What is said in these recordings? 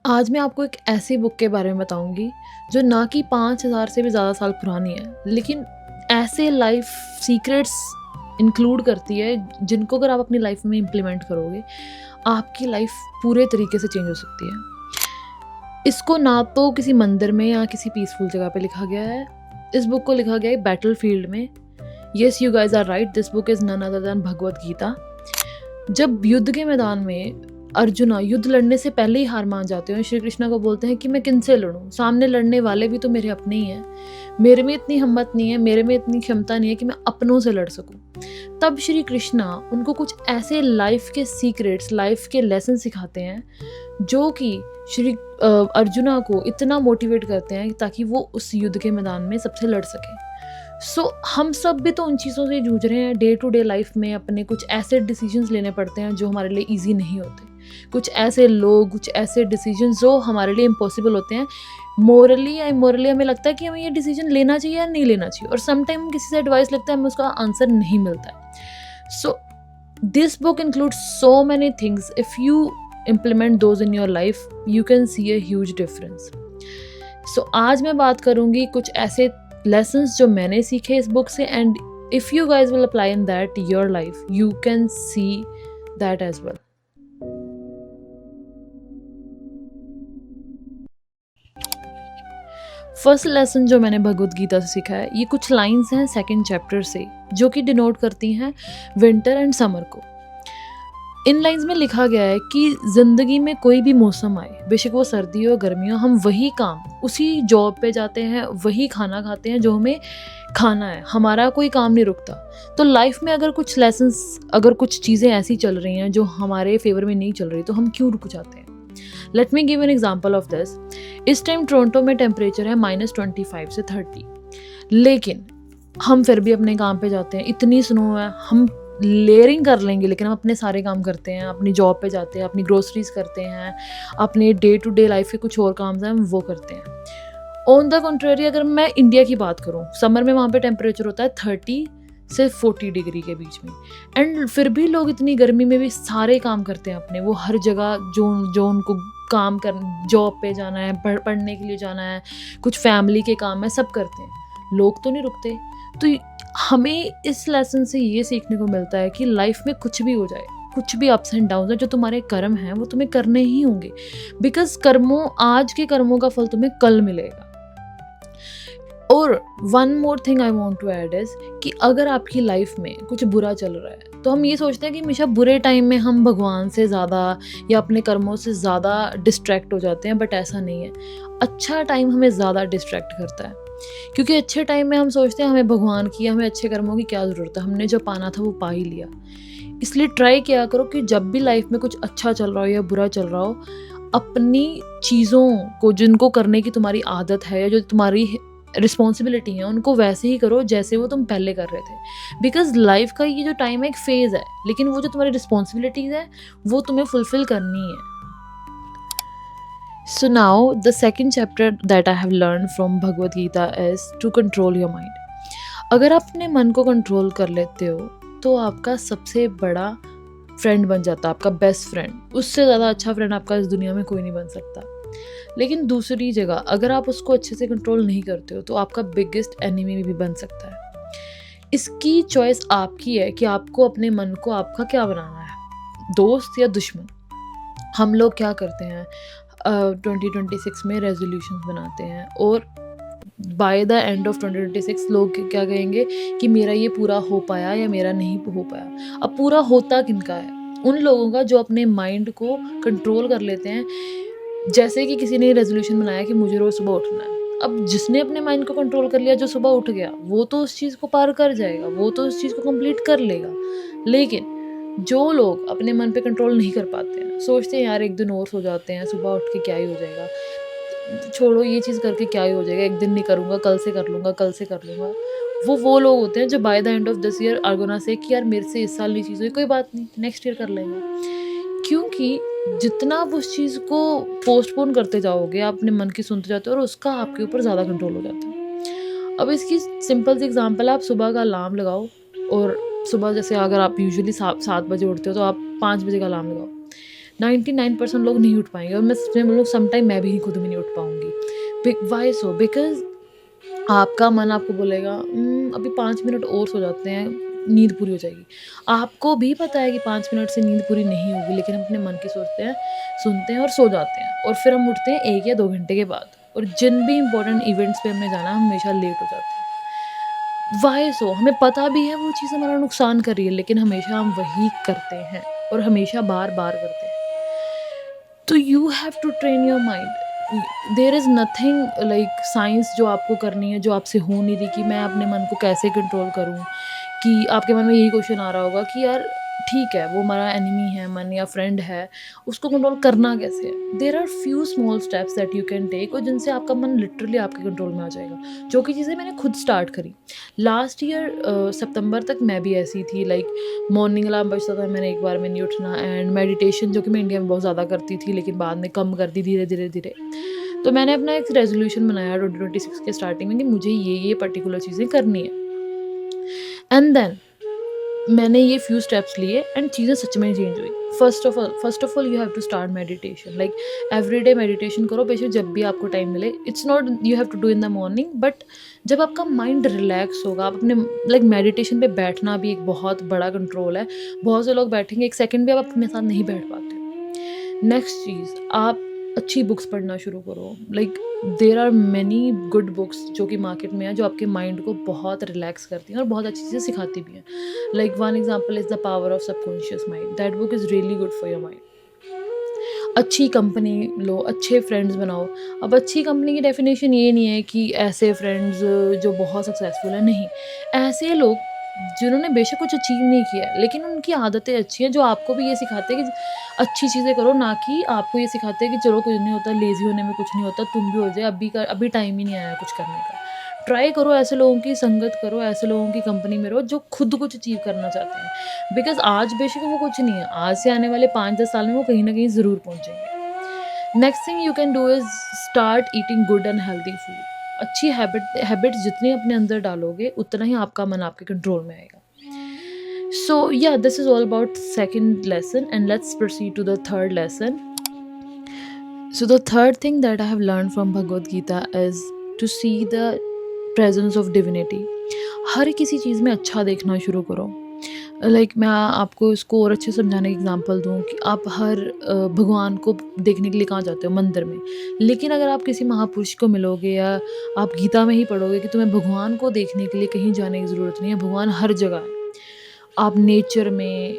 आज मैं आपको एक ऐसी बुक के बारे में बताऊँगी, जो ना कि 5000 से भी ज़्यादा साल पुरानी है, लेकिन ऐसे लाइफ़ सीक्रेट्स इंक्लूड करती है, जिनको अगर आप अपनी लाइफ़ में इम्प्लीमेंट करोगे, आपकी लाइफ़ पूरे तरीके से चेंज हो सकती है। इसको ना तो किसी मंदिर में या किसी पीसफुल जगह पे लिखा गया है, इस बुक को लिखा गया है बैटलफ़ील्ड में। Yes, you guys are right, this book is none other than Bhagavad Gita. जब युद्ध के मैदान में अर्जुना युद्ध लड़ने से पहले ही हार मान जाते हैं, श्री कृष्णा को बोलते हैं कि मैं किनसे लड़ूं, सामने लड़ने वाले भी तो मेरे अपने ही हैं, मेरे में इतनी हिम्मत नहीं है, मेरे में इतनी क्षमता नहीं है कि मैं अपनों से लड़ सकूं। तब श्री कृष्णा उनको कुछ ऐसे लाइफ के सीक्रेट्स, लाइफ के लेसन सिखाते हैं, जो कि श्री अर्जुना को इतना मोटिवेट करते हैं ताकि वो उस युद्ध के मैदान में सबसे लड़ सकें। हम सब भी तो उन चीज़ों से जूझ रहे हैं डे टू डे लाइफ में। अपने कुछ ऐसे डिसीजंस लेने पड़ते हैं जो हमारे लिए इजी नहीं होते, कुछ ऐसे लोग, कुछ ऐसे डिसीजंस जो हमारे लिए इम्पॉसिबल होते हैं। मोरली या इमोरली हमें लगता है कि हमें ये डिसीजन लेना चाहिए या नहीं लेना चाहिए, और समटाइम किसी से एडवाइस लगता है, हमें उसका आंसर नहीं मिलता है। So this book includes so many things, if you implement those in your life you can see a huge difference. आज मैं बात करूँगी कुछ ऐसे lessons जो मैंने सीखे इस बुक से, and if you guys will apply in that your life you can see that as well. First lesson जो मैंने भगवद गीता से सीखा है, ये कुछ लाइन्स हैं सेकंड चैप्टर से, जो कि डिनोट करती हैं विंटर एंड समर को। इन लाइंस में लिखा गया है कि ज़िंदगी में कोई भी मौसम आए, बेशक वो सर्दी हो गर्मी हो, हम वही काम, उसी जॉब पे जाते हैं, वही खाना खाते हैं जो हमें खाना है, हमारा कोई काम नहीं रुकता। तो लाइफ में अगर कुछ लेसन्स, अगर कुछ चीज़ें ऐसी चल रही हैं जो हमारे फेवर में नहीं चल रही, तो हम क्यों रुक जाते हैं। Let me give an example of this. इस टाइम टोरंटो में टेम्परेचर है -25 से 30, लेकिन हम फिर भी अपने काम पे जाते हैं। इतनी स्नो है, हम लेयरिंग कर लेंगे, लेकिन हम अपने सारे काम करते हैं, अपनी जॉब पे जाते हैं, अपनी ग्रोसरीज करते हैं, अपने डे टू डे लाइफ के कुछ और काम हैं वो करते हैं। ऑन द कंट्रेरी, अगर मैं इंडिया की बात करूँ, समर में वहाँ पे टेम्परेचर होता है 30 से 40 डिग्री के बीच में, एंड फिर भी लोग इतनी गर्मी में भी सारे काम करते हैं अपने। वो हर जगह जो उनको काम कर, जॉब पे जाना है, पढ़ने के लिए जाना है, कुछ फैमिली के काम है, सब करते हैं, लोग तो नहीं रुकते। तो हमें इस लेसन से ये सीखने को मिलता है कि लाइफ में कुछ भी हो जाए, कुछ भी अप्स एंड डाउन्स हैं, जो तुम्हारे कर्म हैं वो तुम्हें करने ही होंगे, बिकॉज आज के कर्मों का फल तुम्हें कल मिलेगा। और one more thing I want to add is कि अगर आपकी लाइफ में कुछ बुरा चल रहा है, तो हम ये सोचते हैं कि हमेशा बुरे टाइम में हम भगवान से ज़्यादा या अपने कर्मों से ज़्यादा डिस्ट्रैक्ट हो जाते हैं, बट ऐसा नहीं है। अच्छा टाइम हमें ज़्यादा डिस्ट्रैक्ट करता है, क्योंकि अच्छे टाइम में हम सोचते हैं हमें भगवान की, हमें अच्छे कर्मों की क्या ज़रूरत है, हमने जो पाना था वो पा ही लिया। इसलिए ट्राई किया करो कि जब भी लाइफ में कुछ अच्छा चल रहा हो या बुरा चल रहा हो, अपनी चीज़ों को, जिनको करने की तुम्हारी आदत है या जो तुम्हारी रिस्पॉन्सिबिलिटी है, उनको वैसे ही करो जैसे वो तुम पहले कर रहे थे। बिकॉज लाइफ का ये जो टाइम है एक फेज़ है, लेकिन वो जो तुम्हारी रिस्पॉन्सिबिलिटीज़ है वो तुम्हें फुलफिल करनी है। So now the second chapter that I have learned from Bhagavad Gita is to control your mind. अगर आप अपने मन को कंट्रोल कर लेते हो, तो आपका सबसे बड़ा फ्रेंड बन जाता है, आपका बेस्ट फ्रेंड। उससे ज़्यादा अच्छा फ्रेंड आपका इस दुनिया में कोई नहीं बन सकता। लेकिन दूसरी जगह, अगर आप उसको अच्छे से कंट्रोल नहीं करते हो, तो आपका बिगेस्ट एनिमी भी बन सकता है। इसकी चॉइस आपकी है कि आपको अपने मन को आपका क्या बनाना है, दोस्त या दुश्मन। हम लोग क्या करते हैं, 2026 में रेजोल्यूशंस बनाते हैं, और बाय द एंड ऑफ 2026 लोग क्या कहेंगे कि मेरा ये पूरा हो पाया या मेरा नहीं हो पाया। अब पूरा होता किनका है? उन लोगों का जो अपने माइंड को कंट्रोल कर लेते हैं। जैसे कि किसी ने रेजोल्यूशन बनाया कि मुझे रोज़ सुबह उठना है, अब जिसने अपने माइंड को कंट्रोल कर लिया, जो सुबह उठ गया, वो तो उस चीज़ को पार कर जाएगा, वो तो उस चीज़ को कंप्लीट कर लेगा। लेकिन जो लोग अपने मन पे कंट्रोल नहीं कर पाते हैं, सोचते हैं यार एक दिन और सो जाते हैं, सुबह उठ के क्या ही हो जाएगा, छोड़ो ये चीज़ करके क्या ही हो जाएगा, एक दिन नहीं करूँगा, कल से कर लूँगा, कल से कर लूँगा। वो लोग होते हैं जो by the end of this year are gonna say कि यार मेरे से इस साल ये चीज़ हुई, कोई बात नहीं, नेक्स्ट ईयर कर लेंगे। क्योंकि जितना आप उस चीज़ को पोस्टपोन करते जाओगे, आप अपने मन की सुनते जाते हो, और उसका आपके ऊपर ज़्यादा कंट्रोल हो जाता है। अब इसकी सिंपल सी एग्जांपल, आप सुबह का अलार्म लगाओ, और सुबह जैसे अगर आप यूजुअली 7 बजे उठते हो, तो आप 5 बजे का अलार्म लगाओ। 99% लोग नहीं उठ पाएँगे और मैं सच में बोलूँ सम टाइम मैं भी खुद भी नहीं उठ पाऊँगी। Why so? बिकॉज़ आपका मन आपको बोलेगा अभी 5 मिनट और सो जाते हैं, नींद पूरी हो जाएगी। आपको भी पता है कि 5 मिनट से नींद पूरी नहीं होगी, लेकिन हम अपने मन की सोचते हैं, सुनते हैं और सो जाते हैं और फिर हम उठते हैं 1 या 2 घंटे के बाद और जिन भी इम्पोर्टेंट इवेंट्स पे हमने जाना है, हम हमेशा लेट हो जाते हैं। Why so? हमें पता भी है वो चीज़ हमारा नुकसान कर रही है, लेकिन हमेशा हम वही करते हैं और हमेशा बार-बार करते हैं। तो you have to train your mind. There is nothing like science जो आपको करनी है, जो आपसे हो नहीं रही कि मैं अपने मन को कैसे कंट्रोल करूँ। कि आपके मन में यही क्वेश्चन आ रहा होगा कि यार ठीक है, वो हमारा एनिमी है मन या फ्रेंड है, उसको कंट्रोल करना कैसे है? There are few small steps that you can take और जिनसे आपका मन लिटरली आपके कंट्रोल में आ जाएगा, जो कि चीज़ें मैंने खुद स्टार्ट करी। लास्ट ईयर सितंबर तक मैं भी ऐसी थी, लाइक मॉर्निंग अलार्म बजता था, मैंने एक बार में नहीं उठना एंड मेडिटेशन जो कि मैं इंडिया में बहुत ज़्यादा करती थी, लेकिन बाद में कम कर दी धीरे-धीरे। तो मैंने अपना एक रेज़ोल्यूशन बनाया 2026 के स्टार्टिंग में कि मुझे ये पर्टिकुलर चीज़ें करनी है। एंड देन मैंने ये फ्यू स्टेप्स लिए एंड चीज़ें सच में चेंज हुई। First of all you have to start meditation, like everyday meditation करो, बेशक जब भी आपको टाइम मिले। It's not you have to do in the morning, but जब आपका माइंड रिलैक्स होगा, आप अपने लाइक मेडिटेशन पे बैठना भी एक बहुत बड़ा कंट्रोल है। बहुत से लोग बैठेंगे, एक सेकंड भी आप अपने साथ नहीं बैठ पाते। नेक्स्ट चीज़, आप अच्छी बुक्स पढ़ना शुरू करो। Like there are many good books जो कि मार्केट में है, जो आपके माइंड को बहुत रिलैक्स करती हैं और बहुत अच्छी चीज़ें सिखाती भी हैं। Like one example is The Power of Subconscious Mind. That book is really good for your mind. अच्छी कंपनी लो, अच्छे फ्रेंड्स बनाओ। अब अच्छी कंपनी की डेफिनेशन ये नहीं है कि ऐसे फ्रेंड्स जो बहुत सक्सेसफुल हैं, नहीं। ऐसे लोग जिन्होंने बेशक कुछ अचीव नहीं किया है, लेकिन उनकी आदतें अच्छी हैं, जो आपको भी ये सिखाते हैं कि अच्छी चीज़ें करो, ना कि आपको ये सिखाते हैं कि चलो कुछ नहीं होता, लेज़ी होने में कुछ नहीं होता, तुम भी हो जाए, अभी टाइम ही नहीं आया कुछ करने का। ट्राई करो, ऐसे लोगों की संगत करो, ऐसे लोगों की कंपनी में रहो जो खुद कुछ अचीव करना चाहते हैं। बिकॉज़ आज बेशक वो कुछ नहीं है, आज से आने वाले 5-10 साल में वो कहीं न कहीं ज़रूर पहुँचेंगे। Next thing you can do is start eating good and healthy food. अच्छी हैबिट्स जितनी अपने अंदर डालोगे, उतना ही आपका मन आपके कंट्रोल में आएगा। So yeah, this is all about second lesson and let's proceed to the third lesson. So the third thing that I have learned from Bhagavad Gita is to see the presence of divinity. हर किसी चीज़ में अच्छा देखना शुरू करो। Like मैं आपको इसको और अच्छे से समझाने की एग्जांपल दूँ कि आप हर भगवान को देखने के लिए कहाँ जाते हो? मंदिर में। लेकिन अगर आप किसी महापुरुष को मिलोगे या आप गीता में ही पढ़ोगे कि तुम्हें भगवान को देखने के लिए कहीं जाने की ज़रूरत नहीं है, भगवान हर जगह है। आप नेचर में,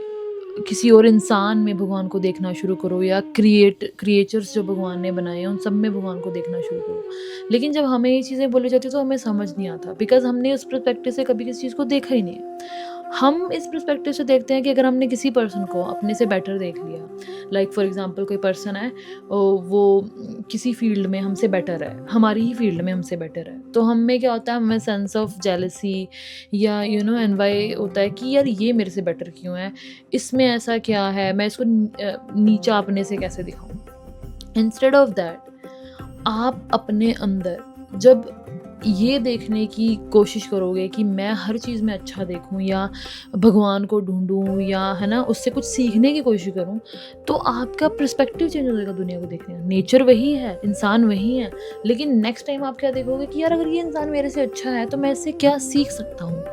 किसी और इंसान में भगवान को देखना शुरू करो या क्रिएचर्स जो भगवान ने बनाए हैं, उन सब में भगवान को देखना शुरू करो। लेकिन जब हमें ये चीज़ें बोली जाती हैं तो हमें समझ नहीं आता, बिकॉज़ हमने उस पर्सपेक्टिव से कभी किसी चीज़ को देखा ही नहीं है। हम इस पर्सपेक्टिव से देखते हैं कि अगर हमने किसी पर्सन को अपने से बेटर देख लिया, लाइक फॉर एग्ज़ाम्पल कोई पर्सन है, वो किसी फ़ील्ड में हमसे बेटर है, हमारी ही फ़ील्ड में हमसे बेटर है, तो हम में क्या होता है, हमें सेंस ऑफ जेलसी या एनवाई होता है कि यार ये मेरे से बेटर क्यों है, इसमें ऐसा क्या है, मैं इसको नीचा अपने से कैसे दिखाऊँ। इंस्टेड ऑफ दैट, आप अपने अंदर जब ये देखने की कोशिश करोगे कि मैं हर चीज़ में अच्छा देखूँ या भगवान को ढूँढूँ या है ना, उससे कुछ सीखने की कोशिश करूँ, तो आपका पर्सपेक्टिव चेंज हो जाएगा दुनिया को देखने का। नेचर वही है, इंसान वही है, लेकिन नेक्स्ट टाइम आप क्या देखोगे कि यार अगर ये इंसान मेरे से अच्छा है तो मैं इससे क्या सीख सकता हूँ।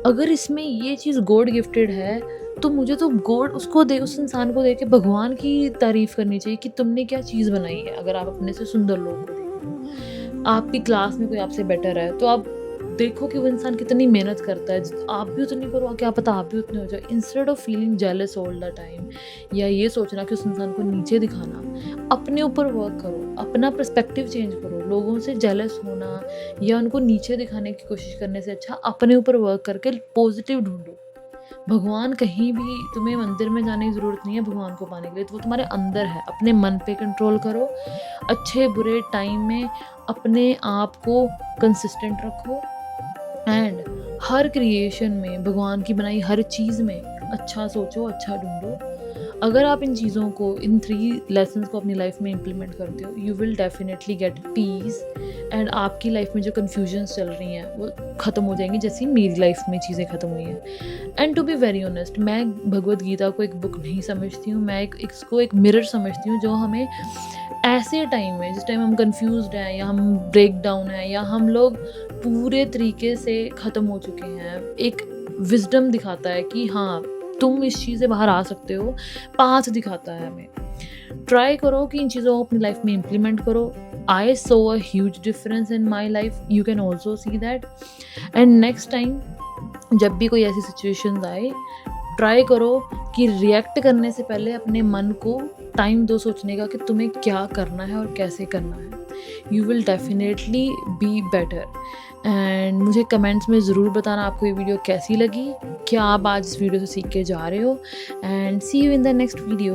अगर इसमें ये चीज़ गॉड गिफ्टेड है, तो मुझे तो गॉड उस इंसान को देख के भगवान की तारीफ़ करनी चाहिए कि तुमने क्या चीज़ बनाई है। अगर आप अपने से सुंदर लोगों को देख रहे हो, आपकी क्लास में कोई आपसे बेटर है, तो आप देखो कि वो इंसान कितनी मेहनत करता है, आप भी उतनी करो, क्या पता आप भी उतने हो जाए। Instead of feeling jealous all the time या ये सोचना कि उस इंसान को नीचे दिखाना, अपने ऊपर वर्क करो, अपना पर्सपेक्टिव चेंज करो। लोगों से जेलस होना या उनको नीचे दिखाने की कोशिश करने से अच्छा अपने ऊपर वर्क करके पॉजिटिव ढूंढो। भगवान कहीं भी, तुम्हें मंदिर में जाने की ज़रूरत नहीं है भगवान को पाने के लिए, तो वो तुम्हारे अंदर है। अपने मन पे कंट्रोल करो, अच्छे बुरे टाइम में अपने आप को कंसिस्टेंट रखो एंड हर क्रिएशन में, भगवान की बनाई हर चीज़ में अच्छा सोचो, अच्छा ढूंढो। अगर आप इन चीज़ों को, इन 3 लेसन्स को अपनी लाइफ में इम्प्लीमेंट करते हो, you will definitely get piece and आपकी लाइफ में जो कन्फ्यूजन्स चल रही हैं वो ख़त्म हो जाएंगी, जैसी मेरी लाइफ में चीज़ें ख़त्म हुई हैं। And to be very honest, मैं भगवद गीता को एक बुक नहीं समझती हूँ, मैं इसको एक मिरर समझती हूँ जो हमें ऐसे टाइम में, जिस टाइम हम कंफ्यूज्ड हैं या हम ब्रेक डाउन हैं या हम लोग पूरे तरीके से ख़त्म हो चुके हैं, एक विजडम दिखाता है कि हाँ तुम इस चीज़ से बाहर आ सकते हो, पाथ दिखाता है हमें। ट्राई करो कि इन चीज़ों को अपनी लाइफ में इम्प्लीमेंट करो। I saw a huge difference in my life, you can also see that. And next time जब भी कोई ऐसी सिचुएशंस आए, ट्राई करो कि रिएक्ट करने से पहले अपने मन को टाइम दो सोचने का कि तुम्हें क्या करना है और कैसे करना है। You will definitely be better. And मुझे कमेंट्स में ज़रूर बताना आपको ये वीडियो कैसी लगी, क्या आप आज इस वीडियो से सीख के जा रहे हो। And see you in the next video.